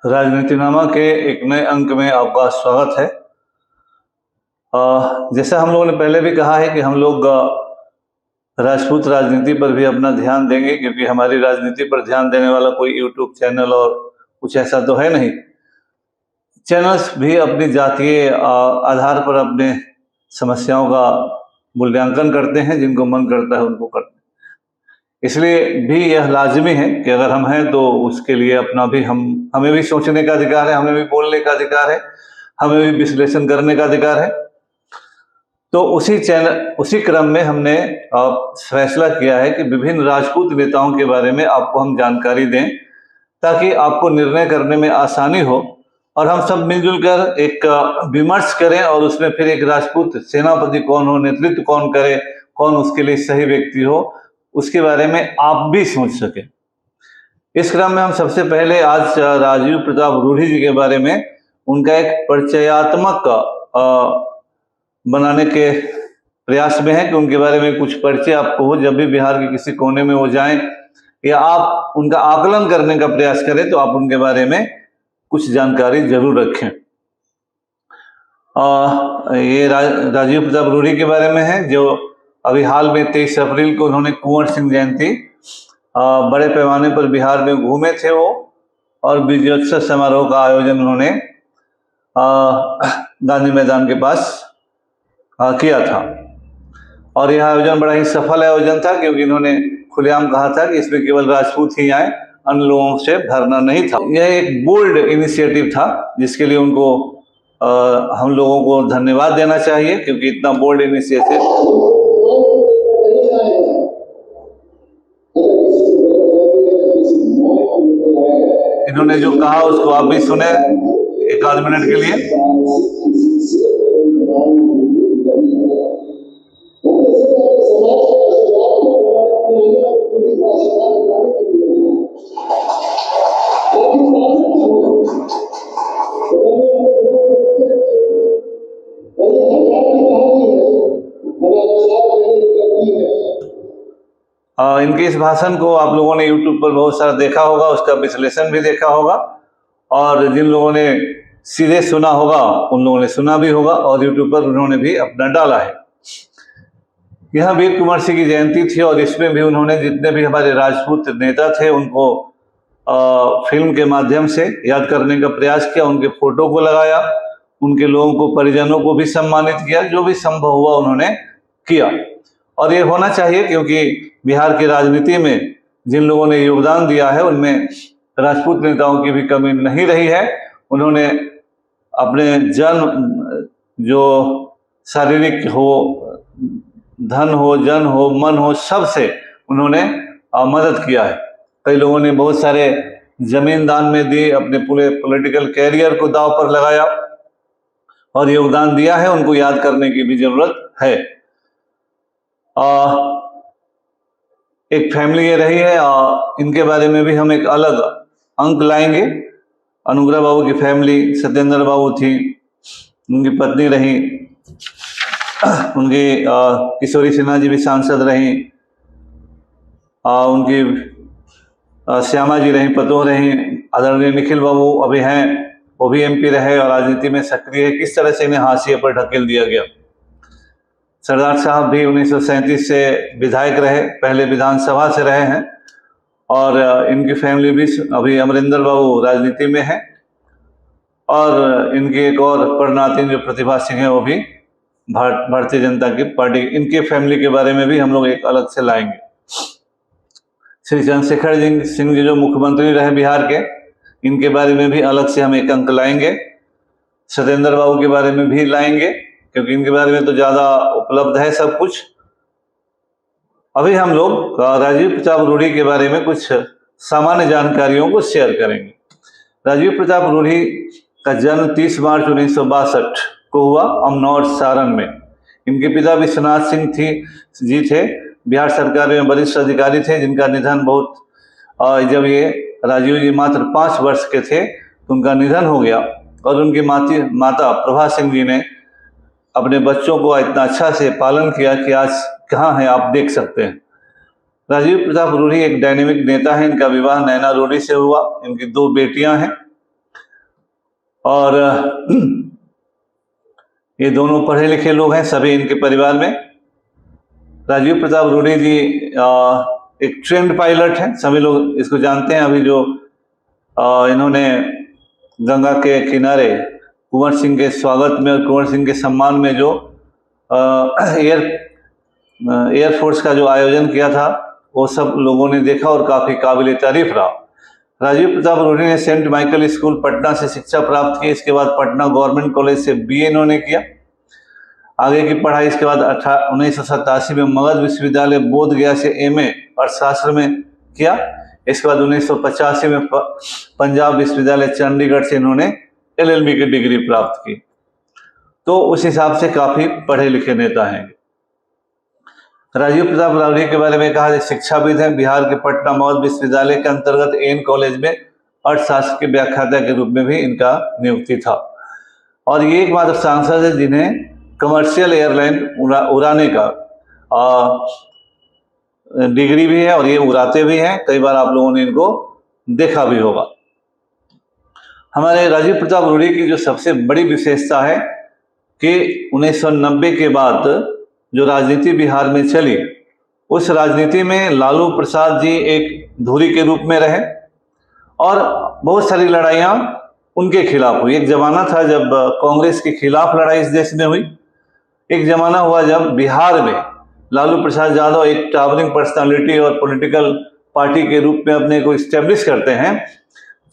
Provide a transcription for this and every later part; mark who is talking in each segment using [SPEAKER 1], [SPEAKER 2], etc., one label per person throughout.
[SPEAKER 1] राजनीतिनामा के एक नए अंक में आपका स्वागत है। जैसा हम लोगों ने पहले भी कहा है कि हम लोग राजपूत राजनीति पर भी अपना ध्यान देंगे, क्योंकि हमारी राजनीति पर ध्यान देने वाला कोई यूट्यूब चैनल और कुछ ऐसा तो है नहीं। चैनल्स भी अपनी जातीय आधार पर अपने समस्याओं का मूल्यांकन करते हैं, जिनको मन करता है उनको करते हैं। इसलिए भी यह लाजमी है कि अगर हम हैं तो उसके लिए अपना भी हमें भी सोचने का अधिकार है, हमें भी बोलने का अधिकार है, हमें भी विश्लेषण करने का अधिकार है। तो उसी क्रम में हमने फैसला किया है कि विभिन्न राजपूत नेताओं के बारे में आपको हम जानकारी दें, ताकि आपको निर्णय करने में आसानी हो और हम सब मिलजुल कर एक विमर्श करें और उसमें फिर एक राजपूत सेनापति कौन हो, नेतृत्व कौन करे, कौन उसके लिए सही व्यक्ति हो, उसके बारे में आप भी सोच सके। इस क्रम में हम सबसे पहले आज राजीव प्रताप रूढ़ी जी के बारे में उनका एक परिचयात्मक बनाने के प्रयास में है कि उनके बारे में कुछ परिचय आपको हो। जब भी बिहार के किसी कोने में वो जाएं या आप उनका आकलन करने का प्रयास करें तो आप उनके बारे में कुछ जानकारी जरूर रखें। ये राजीव प्रताप रूढ़ी के बारे में है, जो अभी हाल में 23 अप्रैल को उन्होंने कुंवर सिंह जयंती बड़े पैमाने पर बिहार में घूमे थे वो, और विजयोत्सव समारोह का आयोजन उन्होंने गांधी मैदान के पास किया था। और यह आयोजन बड़ा ही सफल आयोजन था, क्योंकि इन्होंने खुलेआम कहा था कि इसमें केवल राजपूत ही आए, अन्य लोगों से भरना नहीं था। यह एक बोल्ड इनिशिएटिव था, जिसके लिए उनको हम लोगों को धन्यवाद देना चाहिए, क्योंकि इतना बोल्ड इनिशिएटिव इन्होंने जो कहा उसको आप भी सुने एक आध मिनट के लिए। इनके इस भाषण को आप लोगों ने YouTube पर बहुत सारा देखा होगा, उसका विश्लेषण भी देखा होगा, और जिन लोगों ने सीधे सुना होगा उन लोगों ने सुना भी होगा, और YouTube पर उन्होंने भी अपना डाला है। यह वीर कुंवर सिंह की जयंती थी, और इसमें भी उन्होंने जितने भी हमारे राजपूत नेता थे उनको फिल्म के माध्यम से याद करने का प्रयास किया, उनके फोटो को लगाया, उनके लोगों को, परिजनों को भी सम्मानित किया, जो भी संभव हुआ उन्होंने किया। और ये होना चाहिए, क्योंकि बिहार की राजनीति में जिन लोगों ने योगदान दिया है उनमें राजपूत नेताओं की भी कमी नहीं रही है। उन्होंने अपने जो शारीरिक हो, धन हो, जन हो, मन हो, सबसे उन्होंने मदद किया है। कई लोगों ने बहुत सारे जमीन दान में दी, अपने पूरे पॉलिटिकल कैरियर को दांव पर लगाया और योगदान दिया है, उनको याद करने की भी जरूरत है। एक फैमिली ये रही है, इनके बारे में भी हम एक अलग अंक लाएंगे। अनुग्रह बाबू की फैमिली, सत्येंद्र बाबू थी, उनकी पत्नी रही, उनकी किशोरी सिन्हा जी भी सांसद रही, उनकी श्यामा जी रही, पतोह रही, आदरणीय निखिल बाबू अभी हैं, वो भी MP रहे और राजनीति में सक्रिय है। किस तरह से इन्हें हाशिए पर ढकेल दिया गया। सरदार साहब भी 1937 से विधायक रहे, पहले विधानसभा से रहे हैं, और इनकी फैमिली भी अभी अमरिंदर बाबू राजनीति में है, और इनकी एक और परनातिन जो प्रतिभा सिंह है वो भी भारतीय जनता की पार्टी। इनके फैमिली के बारे में भी हम लोग एक अलग से लाएंगे। श्री चंद्रशेखर सिंह जी जो मुख्यमंत्री रहे बिहार के, इनके बारे में भी अलग से हम एक अंक लाएंगे। सत्येंद्र बाबू के बारे में भी लाएंगे, क्योंकि इनके बारे में तो ज्यादा उपलब्ध है सब कुछ। अभी हम लोग राजीव प्रताप रूढ़ी के बारे में कुछ सामान्य जानकारियों को शेयर करेंगे। राजीव प्रताप रूढ़ी का जन्म 30 मार्च 1962 को हुआ अमनौर, सारण में। इनके पिता विश्वनाथ सिंह जी थे, बिहार सरकार में वरिष्ठ अधिकारी थे, जिनका निधन जब ये राजीव जी मात्र 5 वर्ष के थे तो उनका निधन हो गया, और उनकी माता प्रभा सिंह जी ने अपने बच्चों को इतना अच्छा से पालन किया कि आज कहाँ है आप देख सकते हैं। राजीव प्रताप रूढ़ी एक डायनेमिक नेता है। इनका विवाह नैना रूढ़ी से हुआ। इनकी 2 बेटियां हैं। और ये दोनों पढ़े लिखे लोग हैं सभी इनके परिवार में। राजीव प्रताप रूडी जी एक ट्रेंड पायलट हैं, सभी लोग इसको जानते हैं। अभी जो इन्होंने गंगा के किनारे कुंवर सिंह के स्वागत में और कुंवर सिंह के सम्मान में जो एयरफोर्स का जो आयोजन किया था वो सब लोगों ने देखा और काफ़ी काबिल तारीफ रहा। राजीव प्रताप रूडी ने सेंट माइकल स्कूल पटना से शिक्षा प्राप्त की। इसके बाद पटना गवर्नमेंट कॉलेज से BA इन्होंने किया। आगे की पढ़ाई इसके बाद 1987 में मगध विश्वविद्यालय बोध गया से MA अर्थशास्त्र में किया। इसके बाद 1985 में पंजाब विश्वविद्यालय चंडीगढ़ से इन्होंने LLB की डिग्री प्राप्त की। तो उस हिसाब से काफ़ी पढ़े लिखे नेता हैं। राजीव प्रताप रूडी के बारे में कहा जाए शिक्षाविद हैं। बिहार के पटना मगध विश्वविद्यालय के अंतर्गत AN कॉलेज में अर्थशास्त्र के व्याख्याता के रूप में भी इनका नियुक्ति था। और ये एकमात्र सांसद है जिन्हें कमर्शियल एयरलाइन उड़ाने का डिग्री भी है और ये उड़ाते भी हैं। कई बार आप लोगों ने इनको देखा भी होगा। हमारे राजीव प्रताप रूडी की जो सबसे बड़ी विशेषता है कि 1990 के बाद जो राजनीति बिहार में चली उस राजनीति में लालू प्रसाद जी एक धुरी के रूप में रहे और बहुत सारी लड़ाइयाँ उनके खिलाफ हुई। एक जमाना था जब कांग्रेस के खिलाफ लड़ाई इस देश में हुई। एक जमाना हुआ जब बिहार में लालू प्रसाद यादव एक टावरिंग पर्सनालिटी और पॉलिटिकल पार्टी के रूप में अपने को इस्टेब्लिश करते हैं।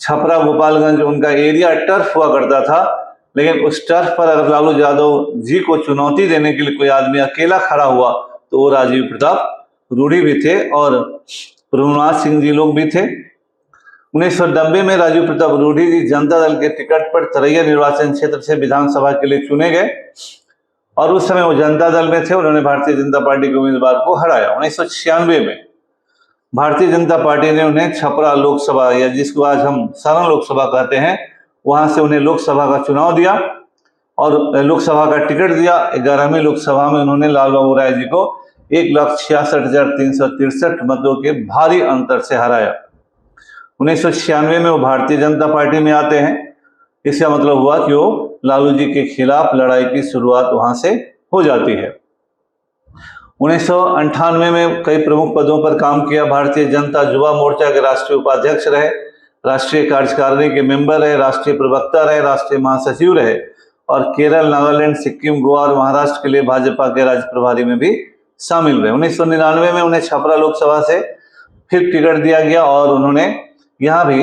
[SPEAKER 1] छपरा गोपालगंज उनका एरिया टर्फ हुआ करता था, लेकिन उस टर्फ पर अगर लालू यादव जी को चुनौती देने के लिए कोई आदमी अकेला खड़ा हुआ तो वो राजीव प्रताप रूडी भी थे और रघुनाथ सिंह जी लोग भी थे। 1990 में राजीव प्रताप रूडी जी जनता दल के टिकट पर तरैया निर्वाचन क्षेत्र से विधानसभा के लिए चुने गए और उस समय वो जनता दल में थे। उन्होंने भारतीय जनता पार्टी के उम्मीदवार को हराया। 1996 में भारतीय जनता पार्टी ने उन्हें छपरा लोकसभा या जिसको आज हम सारण लोकसभा कहते हैं वहां से उन्हें लोकसभा का चुनाव दिया और लोकसभा का टिकट दिया। 11वीं लोकसभा में उन्होंने लाल बाबू राय जी को 1,66,363 मतों के भारी अंतर से हराया। 1996 में वो भारतीय जनता पार्टी में आते हैं। इसका मतलब हुआ कि वो लालू जी के खिलाफ लड़ाई की शुरुआत वहां से हो जाती है। 1998 में कई प्रमुख पदों पर काम किया। भारतीय जनता युवा मोर्चा के राष्ट्रीय उपाध्यक्ष रहे, राष्ट्रीय कार्यकारिणी के मेंबर रहे, राष्ट्रीय प्रवक्ता रहे, राष्ट्रीय महासचिव रहे और केरल, नागालैंड, सिक्किम, गोवा और महाराष्ट्र के लिए भाजपा के राज्य प्रभारी में भी शामिल रहे। 1999 में उन्हें छपरा लोकसभा से फिर टिकट दिया गया और उन्होंने यहाँ भी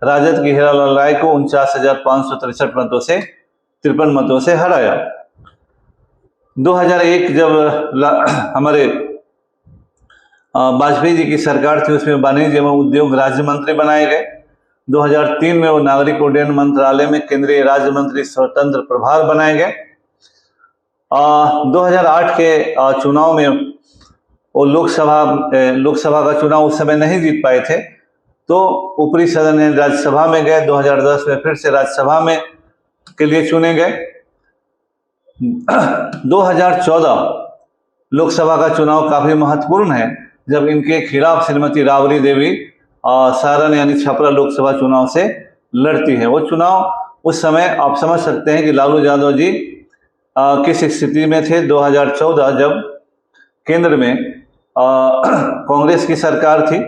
[SPEAKER 1] राजद की हीरालाल राय को 49,563 मतों से 53 मतों से हराया। 2001 जब हमारे वाजपेयी जी की सरकार थी उसमें वाणिज्य एवं उद्योग राज्य मंत्री बनाए गए। 2003 में वो नागरिक उड्डयन मंत्रालय में केंद्रीय राज्य मंत्री स्वतंत्र प्रभार बनाए गए। 2008 के चुनाव में वो लोकसभा का चुनाव उस समय नहीं जीत पाए थे तो ऊपरी सदन ने राज्यसभा में गए। 2010 में फिर से राज्यसभा में के लिए चुने गए। 2014 लोकसभा का चुनाव काफी महत्वपूर्ण है जब इनके खिलाफ श्रीमती राबड़ी देवी सारण यानी छपरा लोकसभा चुनाव से लड़ती है। वो चुनाव उस समय आप समझ सकते हैं कि लालू यादव जी किस स्थिति में थे। 2014 जब केंद्र में कांग्रेस की सरकार थी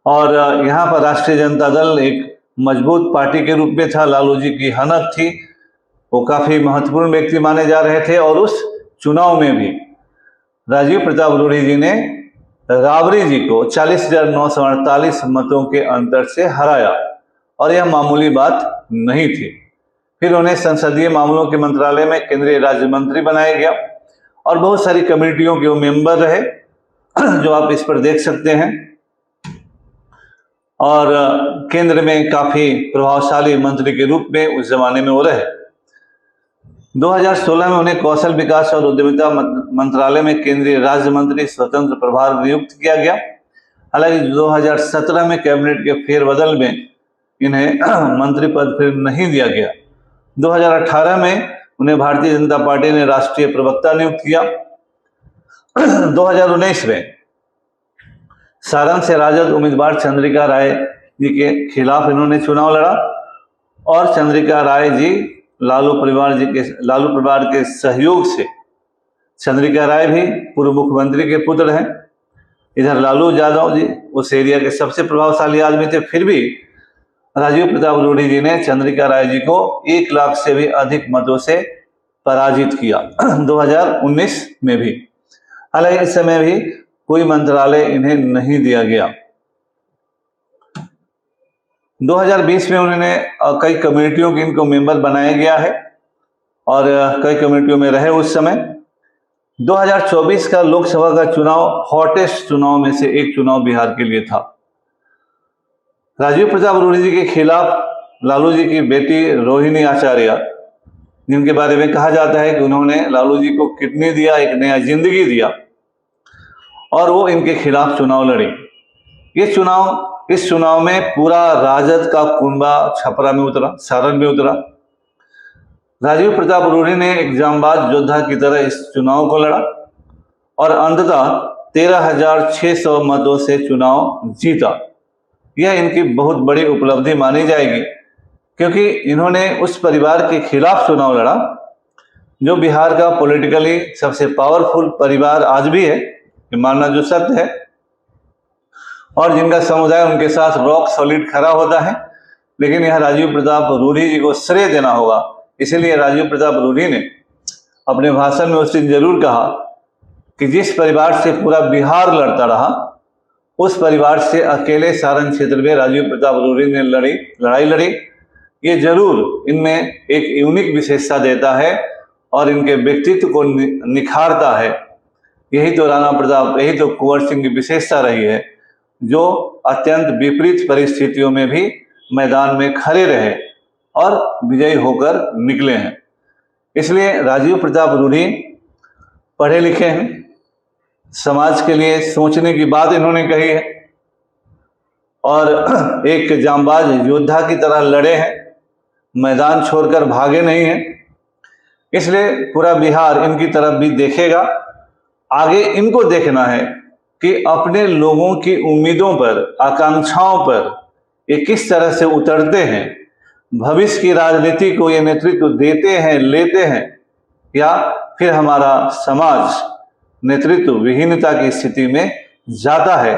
[SPEAKER 1] और यहाँ पर राष्ट्रीय जनता दल एक मजबूत पार्टी के रूप में था। लालू जी की हनक थी, वो काफी महत्वपूर्ण व्यक्ति माने जा रहे थे और उस चुनाव में भी राजीव प्रताप रूडी जी ने राबड़ी जी को 40,948 मतों के अंतर से हराया और यह मामूली बात नहीं थी। फिर उन्हें संसदीय मामलों के मंत्रालय में केंद्रीय राज्य मंत्री बनाया गया और बहुत सारी कमेटियों के वो मेंबर रहे जो आप इस पर देख सकते हैं और केंद्र में काफी प्रभावशाली मंत्री के रूप में उस जमाने में वो रहे। 2016 में उन्हें कौशल विकास और उद्यमिता मंत्रालय में केंद्रीय राज्य मंत्री स्वतंत्र प्रभार नियुक्त किया गया। हालांकि 2017 में कैबिनेट के फेरबदल में इन्हें मंत्री पद फिर नहीं दिया गया। 2018 में उन्हें भारतीय जनता पार्टी ने राष्ट्रीय प्रवक्ता नियुक्त किया। 2019 में सारण से राजद उम्मीदवार चंद्रिका राय जी के खिलाफ इन्होंने चुनाव लड़ा और चंद्रिका राय जी लालू परिवार के सहयोग से, चंद्रिका राय भी पूर्व मुख्यमंत्री के पुत्र हैं। इधर लालू यादव जी उस एरिया के सबसे प्रभावशाली आदमी थे, फिर भी राजीव प्रताप रूडी जी ने चंद्रिका राय जी को 1 लाख से भी अधिक मतों से पराजित किया 2019 में भी। हालांकि इस समय भी कोई मंत्रालय इन्हें नहीं दिया गया। 2020 में उन्होंने कई कमेटियों के इनको मेंबर बनाया गया है और कई कमेटियों में रहे उस समय। 2024 का लोकसभा का चुनाव हॉटेस्ट चुनाव में से एक चुनाव बिहार के लिए था। राजीव प्रताप रूडी जी के खिलाफ लालू जी की बेटी रोहिणी आचार्य, जिनके बारे में कहा जाता है कि उन्होंने लालू जी को किडनी दिया, एक नया जिंदगी दिया, और वो इनके खिलाफ चुनाव लड़ी। इस चुनाव में पूरा राजद का कुंबा छपरा में उतरा, सारण में उतरा। राजीव प्रताप रूडी ने एक जांबाज योद्धा की तरह इस चुनाव को लड़ा और अंततः 13,600 मतों से चुनाव जीता। यह इनकी बहुत बड़ी उपलब्धि मानी जाएगी, क्योंकि इन्होंने उस परिवार के खिलाफ चुनाव लड़ा जो बिहार का पॉलिटिकली सबसे पावरफुल परिवार आज भी है, मानना जो सत्य है, और जिनका समुदाय उनके साथ रॉक सॉलिड खड़ा होता है। लेकिन यह राजीव प्रताप रूडी जी को श्रेय देना होगा। इसीलिए राजीव प्रताप रूडी ने अपने भाषण में उस दिन जरूर कहा कि जिस परिवार से पूरा बिहार लड़ता रहा, उस परिवार से अकेले सारण क्षेत्र में राजीव प्रताप रूडी ने लड़ाई लड़ी। ये जरूर इनमें एक यूनिक विशेषता देता है और इनके व्यक्तित्व को निखारता है। यही तो कुंवर सिंह की विशेषता रही है, जो अत्यंत विपरीत परिस्थितियों में भी मैदान में खड़े रहे और विजयी होकर निकले हैं। इसलिए राजीव प्रताप रूडी पढ़े लिखे हैं, समाज के लिए सोचने की बात इन्होंने कही है और एक जांबाज योद्धा की तरह लड़े हैं, मैदान छोड़कर भागे नहीं हैं। इसलिए पूरा बिहार इनकी तरफ भी देखेगा। आगे इनको देखना है कि अपने लोगों की उम्मीदों पर, आकांक्षाओं पर ये किस तरह से उतरते हैं, भविष्य की राजनीति को ये नेतृत्व देते हैं, लेते हैं, या फिर हमारा समाज नेतृत्व विहीनता की स्थिति में जाता है।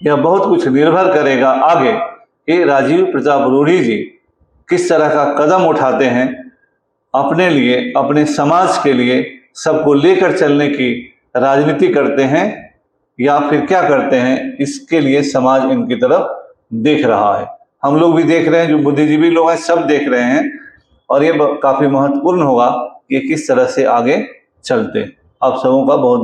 [SPEAKER 1] यह बहुत कुछ निर्भर करेगा आगे कि राजीव प्रताप रूडी जी किस तरह का कदम उठाते हैं, अपने लिए, अपने समाज के लिए सबको लेकर चलने की राजनीति करते हैं या फिर क्या करते हैं। इसके लिए समाज इनकी तरफ देख रहा है, हम लोग भी देख रहे हैं, जो बुद्धिजीवी लोग हैं सब देख रहे हैं, और ये काफी महत्वपूर्ण होगा कि किस तरह से आगे चलते हैं। आप सबों का बहुत